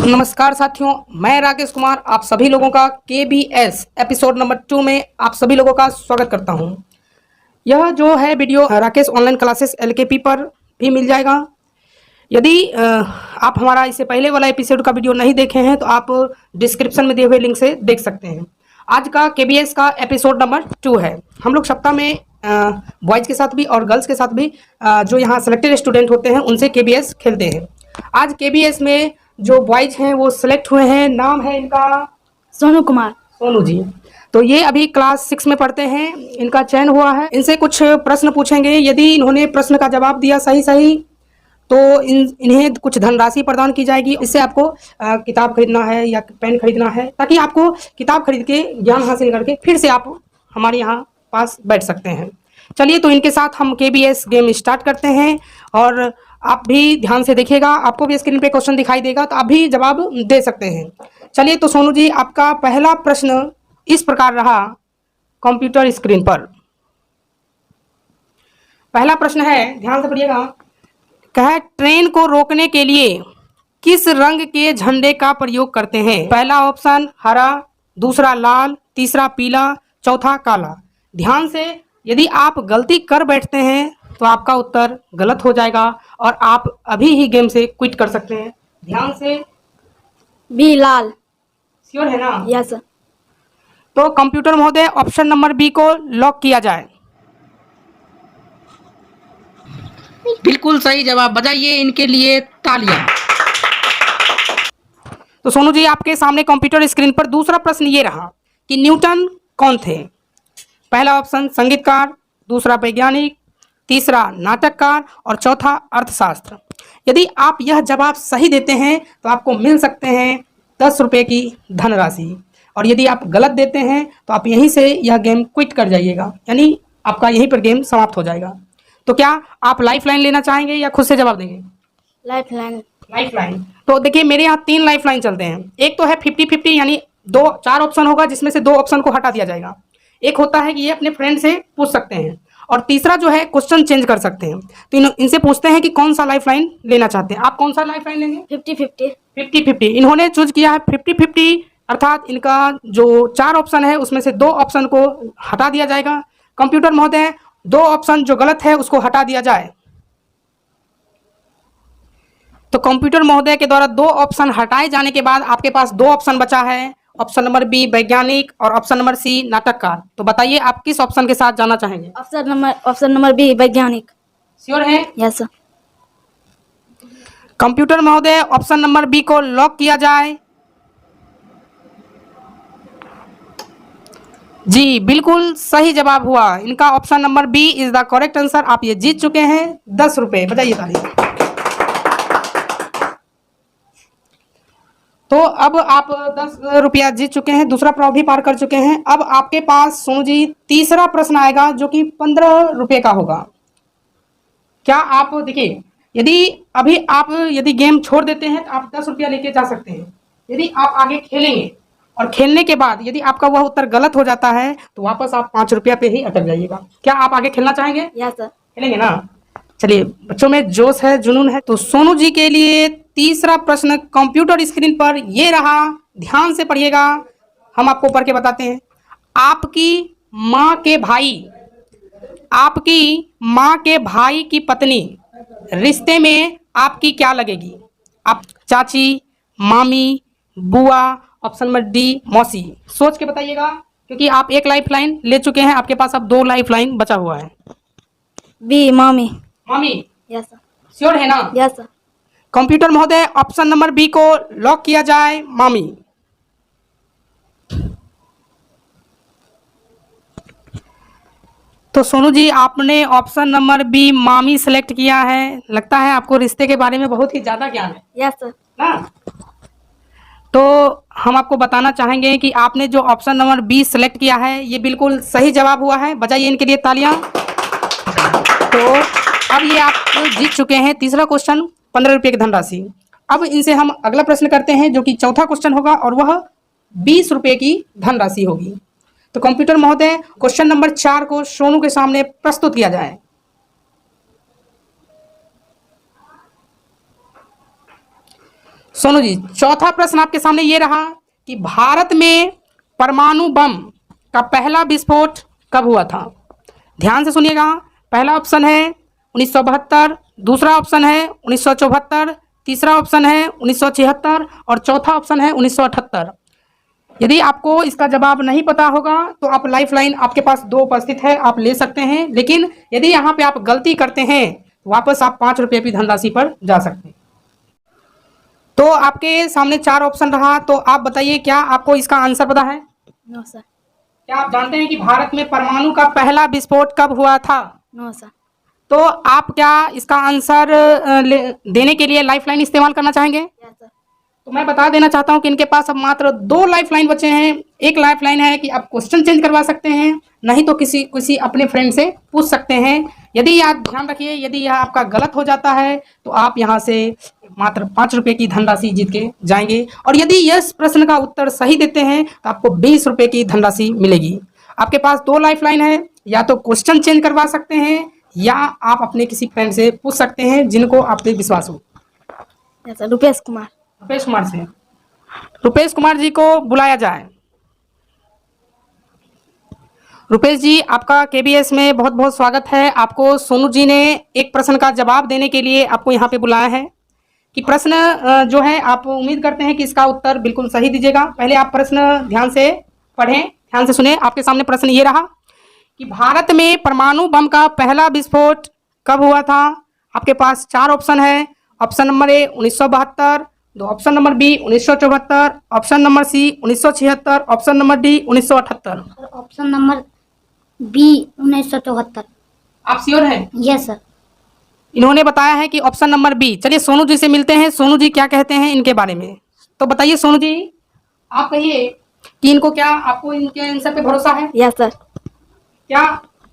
नमस्कार साथियों, मैं राकेश कुमार आप सभी लोगों का KBS एपिसोड नंबर 2 में आप सभी लोगों का स्वागत करता हूं। यह जो है video Rakesh online classes LKP पर भी मिल जाएगा। यदि आप हमारा इससे पहले वाला एपिसोड का वीडियो नहीं देखे हैं तो आप डिस्क्रिप्शन में दिए हुए लिंक से देख सकते हैं। आज का KBS का एपिसोड नंबर 2 है। हम लोग सप्ताह में बॉयज़ के साथ भी और गर्ल्स के साथ भी जो यहाँ सेलेक्टेड स्टूडेंट होते हैं उनसे KBS खेलते हैं। आज KBS में जो बॉयज हैं वो सिलेक्ट हुए हैं। नाम है इनका सोनू कुमार। सोनू जी। तो ये अभी क्लास 6 में पढ़ते हैं, इनका चयन हुआ है। इनसे कुछ प्रश्न पूछेंगे। यदि इन्होंने प्रश्न का जवाब दिया सही तो इन्हें कुछ धनराशि प्रदान की जाएगी। इससे आपको किताब खरीदना है या पेन खरीदना है, ताकि आपको किताब खरीद के ज्ञान हासिल करके फिर से आप हमारे यहाँ पास बैठ सकते हैं। चलिए, तो इनके साथ हम KBS गेम स्टार्ट करते हैं और आप भी ध्यान से देखिएगा। आपको भी स्क्रीन पे क्वेश्चन दिखाई देगा तो आप भी जवाब दे सकते हैं। चलिए, तो सोनू जी, आपका पहला प्रश्न इस प्रकार रहा कंप्यूटर स्क्रीन पर। पहला प्रश्न है, ध्यान से पढ़िएगा। कहे ट्रेन को रोकने के लिए किस रंग के झंडे का प्रयोग करते हैं? पहला ऑप्शन हरा, दूसरा लाल, तीसरा पीला, चौथा काला। ध्यान से, यदि आप गलती कर बैठते हैं तो आपका उत्तर गलत हो जाएगा और आप अभी ही गेम से क्विट कर सकते हैं। ध्यान से। बी लाल। श्योर है ना? Yes sir. तो कंप्यूटर महोदय ऑप्शन नंबर बी को लॉक किया जाए। बिल्कुल सही जवाब, बजाइए इनके लिए तालियां। तो सोनू जी, आपके सामने कंप्यूटर स्क्रीन पर दूसरा प्रश्न ये रहा कि न्यूटन कौन थे? पहला ऑप्शन संगीतकार, दूसरा वैज्ञानिक, तीसरा नाटककार और चौथा अर्थशास्त्र। यदि आप यह जवाब सही देते हैं तो आपको मिल सकते हैं 10 रुपये की धनराशि, और यदि आप गलत देते हैं तो आप यहीं से यह गेम क्विट कर जाइएगा, यानी आपका यहीं पर गेम समाप्त हो जाएगा। तो क्या आप लाइफ लाइन लेना चाहेंगे या खुद से जवाब देंगे? Life line. Life line. तो देखिए, मेरे यहाँ 3 लाइफ लाइन चलते हैं। एक तो है 50-50, यानी 4 ऑप्शन होगा जिसमें से 2 ऑप्शन को हटा दिया जाएगा। एक होता है कि ये अपने फ्रेंड से पूछ सकते हैं, और तीसरा जो है क्वेश्चन चेंज कर सकते हैं। तो इनसे पूछते हैं कि कौन सा लाइफ लाइन लेना चाहते हैं। आप कौन सा लाइफ लाइन लेंगे? 50-50। 50-50 इन्होंने चूज किया है। 50-50 अर्थात इनका जो 4 ऑप्शन है उसमें से 2 ऑप्शन को हटा दिया जाएगा। कंप्यूटर महोदय, 2 ऑप्शन जो गलत है उसको हटा दिया जाए। तो कंप्यूटर महोदय के द्वारा 2 ऑप्शन हटाए जाने के बाद आपके पास 2 ऑप्शन बचा है। ऑप्शन नंबर बी वैज्ञानिक और ऑप्शन नंबर सी नाटककार। तो बताइए आप किस ऑप्शन के साथ जाना चाहेंगे? ऑप्शन नंबर बी वैज्ञानिक। श्योर है? Yes sir. कंप्यूटर महोदय, ऑप्शन नंबर बी को लॉक किया जाए। जी, बिल्कुल सही जवाब हुआ। इनका option number B is the correct answer. आप ये जीत चुके हैं 10 रुपये, बजाइए ताली। तो अब आप 10 रुपया जीत चुके हैं, दूसरा प्रश्न भी पार कर चुके हैं। अब आपके पास सोनू जी तीसरा प्रश्न आएगा जो कि 15 रुपये का होगा। क्या आप देखिए, यदि गेम छोड़ देते हैं तो आप 10 रुपया लेके जा सकते हैं। यदि आप आगे खेलेंगे और खेलने के बाद यदि आपका वह उत्तर गलत हो जाता है तो वापस आप 5 रुपया पे ही अटक जाइएगा। क्या आप आगे खेलना चाहेंगे? Yes sir. खेलेंगे ना? चलिए, बच्चों में जोश है, जुनून है। तो सोनू जी के लिए तीसरा प्रश्न कंप्यूटर स्क्रीन पर ये रहा। ध्यान से पढ़िएगा, हम आपको पढ़ के बताते हैं। आपकी माँ के भाई की पत्नी रिश्ते में आपकी क्या लगेगी? आप चाची, मामी, बुआ, ऑप्शन नंबर डी मौसी। सोच के बताइएगा, क्योंकि आप 1 लाइफ लाइन ले चुके हैं, आपके पास अब 2 लाइफ लाइन बचा हुआ है। बी मामी। मामी? Yes sir. श्योर है ना? Yes sir. कंप्यूटर महोदय, ऑप्शन नंबर बी को लॉक किया जाए। मामी। तो सोनू जी, आपने ऑप्शन नंबर बी मामी सेलेक्ट किया है। लगता है आपको रिश्ते के बारे में बहुत ही ज्यादा ज्ञान है यस सर। ना? तो हम आपको बताना चाहेंगे कि आपने जो ऑप्शन नंबर बी सेलेक्ट किया है ये बिल्कुल सही जवाब हुआ है। बजाइए इनके लिए तालियां। तो अब ये आप जीत चुके हैं तीसरा क्वेश्चन, 15 रुपये की धनराशि। अब इनसे हम अगला प्रश्न करते हैं जो कि चौथा क्वेश्चन होगा और वह 20 रुपये की धनराशि होगी। तो कंप्यूटर महोदय, क्वेश्चन नंबर 4 को सोनू के सामने प्रस्तुत किया जाए। सोनू जी, चौथा प्रश्न आपके सामने ये रहा कि भारत में परमाणु बम का पहला विस्फोट कब हुआ था? ध्यान से सुनिएगा। पहला ऑप्शन है 1972, दूसरा ऑप्शन है 1974, तीसरा ऑप्शन है 1976 और चौथा ऑप्शन है 1978। यदि आपको इसका जवाब नहीं पता होगा तो आप लाइफलाइन आपके पास 2 उपस्थित है, आप ले सकते हैं। लेकिन यदि यहाँ पे आप गलती करते हैं वापस आप 5 रुपये की धनराशि पर जा सकते हैं। तो आपके सामने 4 ऑप्शन रहा, तो आप बताइए क्या आपको इसका आंसर पता है? No sir. क्या आप जानते हैं कि भारत में परमाणु का पहला विस्फोट कब हुआ था? No sir. तो आप क्या इसका आंसर देने के लिए लाइफलाइन इस्तेमाल करना चाहेंगे? Yes sir. तो मैं बता देना चाहता हूं कि इनके पास अब मात्र 2 लाइफलाइन बचे हैं। एक लाइफलाइन है कि आप क्वेश्चन चेंज करवा सकते हैं, नहीं तो किसी अपने फ्रेंड से पूछ सकते हैं। यदि आप ध्यान रखिए, यदि यह आपका गलत हो जाता है तो आप यहां से मात्र 5 रुपये की धनराशि जीत के जाएंगे। और यदि इस प्रश्न का उत्तर सही देते हैं तो आपको 20 रुपये की धनराशि मिलेगी। आपके पास 2 लाइफलाइन है, या तो क्वेश्चन चेंज करवा सकते हैं या आप अपने किसी फ्रेंड से पूछ सकते हैं जिनको आप पे विश्वास हो। Yes sir. रुपेश कुमार। रुपेश कुमार से, रुपेश कुमार जी को बुलाया जाए। रुपेश जी, आपका केबीएस में बहुत बहुत स्वागत है। आपको सोनू जी ने एक प्रश्न का जवाब देने के लिए आपको यहाँ पे बुलाया है कि प्रश्न जो है आप उम्मीद करते हैं कि इसका उत्तर बिल्कुल सही दीजिएगा। पहले आप प्रश्न ध्यान से पढ़ें, ध्यान से सुने। आपके सामने प्रश्न ये रहा कि भारत में परमाणु बम का पहला विस्फोट कब हुआ था? आपके पास 4 ऑप्शन है। Option number A 1972, option number B 1974, option number C 1976, option number D 1978। Option number B 1974। आप श्योर हैं? Yes sir. इन्होंने बताया है कि ऑप्शन नंबर बी। चलिए सोनू जी से मिलते हैं, सोनू जी क्या कहते हैं इनके बारे में। तो बताइए सोनू जी, आप कहिए कि इनको क्या, आपको इनके आंसर पे भरोसा है? Yes sir. क्या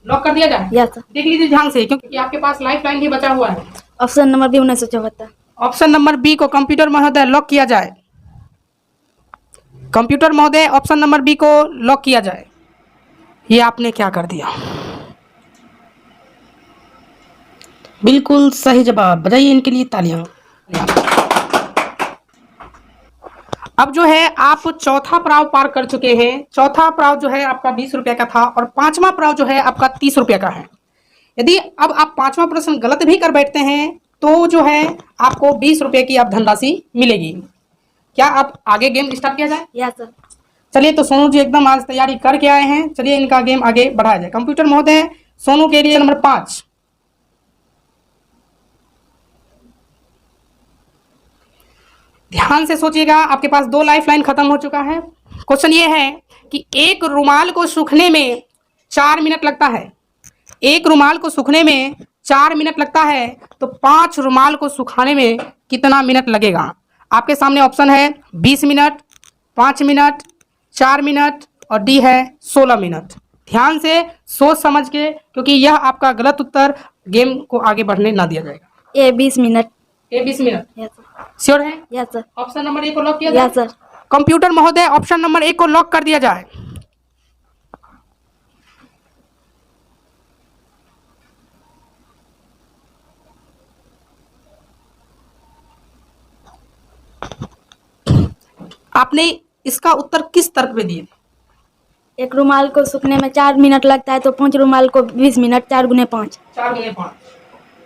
लॉक कर दिया जाए? Yes sir. देख लीजिए ध्यान से, क्योंकि आपके पास लाइफ लाइन भी बचा हुआ है। Option number B 1974। Option number B को कंप्यूटर महोदय लॉक किया जाए। कंप्यूटर महोदय ऑप्शन नंबर बी को लॉक किया जाए। ये आपने क्या कर दिया? बिल्कुल सही जवाब, बजाइए इनके लिए तालियां। अब जो है आप चौथा पड़ाव पार कर चुके हैं। चौथा पड़ाव जो है आपका 20 रुपये का था और 5वां पड़ाव जो है आपका 30 रुपये का है। यदि अब आप 5वां प्रश्न गलत भी कर बैठते हैं तो जो है आपको 20 रुपये की अब धनराशि मिलेगी। क्या आप आगे गेम स्टार्ट किया जाए? Yes sir. चलिए, तो सोनू जी एकदम आज तैयारी करके आए हैं। चलिए इनका गेम आगे बढ़ाया जाए। कंप्यूटर महोदय सोनू के लिए नंबर 5। ध्यान से सोचिएगा, आपके पास 2 लाइफ लाइन खत्म हो चुका है। क्वेश्चन ये है कि एक रुमाल को सूखने में 4 मिनट लगता है। एक रुमाल को सूखने में 4 मिनट लगता है, तो 5 रुमाल को सुखाने में कितना मिनट लगेगा? आपके सामने ऑप्शन है 20 मिनट, 5 मिनट, 4 मिनट और डी है 16 मिनट। ध्यान से सोच समझ के, क्योंकि यह आपका गलत उत्तर गेम को आगे बढ़ने ना दिया जाएगा। ए 20 मिनट। ए 20 मिनट यस सर। श्योर है? Yes sir. ऑप्शन नंबर 1 को लॉक किया जाए। Yes sir. कंप्यूटर महोदय ऑप्शन नंबर 1 को लॉक कर दिया जाए। आपने इसका उत्तर किस तर्क पे दिए? एक रुमाल को सूखने में 4 मिनट लगता है, तो 5 रुमाल को 20 मिनट, 4 गुने 5। 4 गुने 5।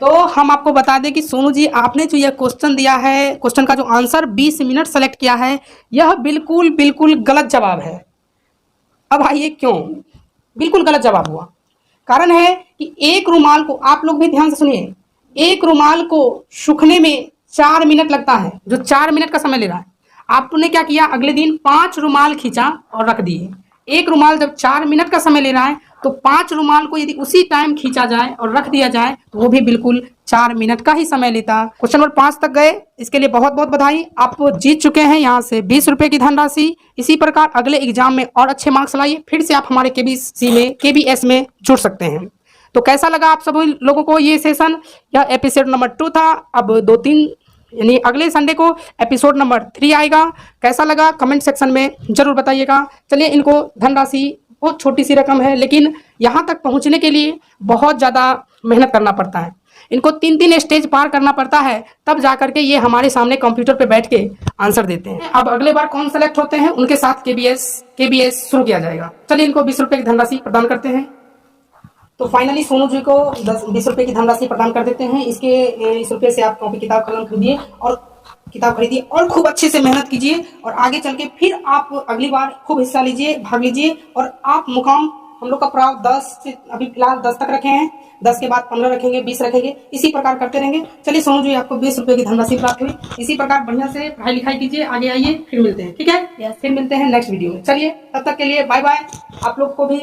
तो हम आपको बता दें कि सोनू जी, आपने जो यह क्वेश्चन दिया है, क्वेश्चन का जो आंसर 20 मिनट सेलेक्ट किया है, यह बिल्कुल बिल्कुल गलत जवाब है। अब आइए क्यों बिल्कुल गलत जवाब हुआ। कारण है कि एक रुमाल को, आप लोग भी ध्यान से सुनिए, एक रुमाल को सूखने में 4 मिनट लगता है, जो 4 मिनट का समय ले रहा है। आपने क्या किया, अगले दिन 5 रुमाल खींचा और रख दिए। एक रुमाल जब 4 मिनट का समय ले रहा है, तो 5 रुमाल को यदि उसी टाइम खींचा जाए और रख दिया जाए तो वो भी बिल्कुल 4 मिनट का ही समय लेता। क्वेश्चन नंबर 5 तक गए, इसके लिए बहुत बहुत बधाई। आप जीत चुके हैं यहाँ से 20 रुपये की धनराशि। इसी प्रकार अगले एग्जाम में और अच्छे मार्क्स लाइए, फिर से आप हमारे केबीएस में जुड़ सकते हैं। तो कैसा लगा आप सभी लोगों को ये सेशन? यह एपिसोड नंबर 2 था। अब 2-3 यानी अगले संडे को एपिसोड नंबर 3 आएगा। कैसा लगा कमेंट सेक्शन में जरूर बताइएगा। चलिए, इनको धनराशि बहुत छोटी सी रकम है, लेकिन यहाँ तक पहुँचने के लिए बहुत ज़्यादा मेहनत करना पड़ता है। इनको 3-3 स्टेज पार करना पड़ता है, तब जाकर के ये हमारे सामने कंप्यूटर पे बैठ के आंसर देते हैं। अब अगले बार कौन सेलेक्ट होते हैं, उनके साथ केबीएस शुरू किया जाएगा। चलिए इनको 20 रुपए की धनराशि प्रदान करते हैं। तो फाइनली सोनू जी को 20 रुपए की धनराशि प्रदान कर देते हैं। इस रुपए से आप कॉपी किताब कलम खरीदिए और खूब अच्छे से मेहनत कीजिए, और आगे चल के फिर आप अगली बार खूब हिस्सा लीजिए, भाग लीजिए, और आप मुकाम, हम लोग का प्राव 10 से अभी फिलहाल 10 तक रखे हैं, 10 के बाद 15 रखेंगे, 20 रखेंगे, इसी प्रकार करते रहेंगे। चलिए सोनू जी, आपको 20 रुपए की धनराशि प्राप्त हुई। इसी प्रकार बढ़िया से पढ़ाई लिखाई कीजिए, आगे आइए, फिर मिलते हैं, ठीक है? फिर मिलते हैं नेक्स्ट वीडियो में। चलिए तब तक के लिए बाय बाय। आप लोग को भी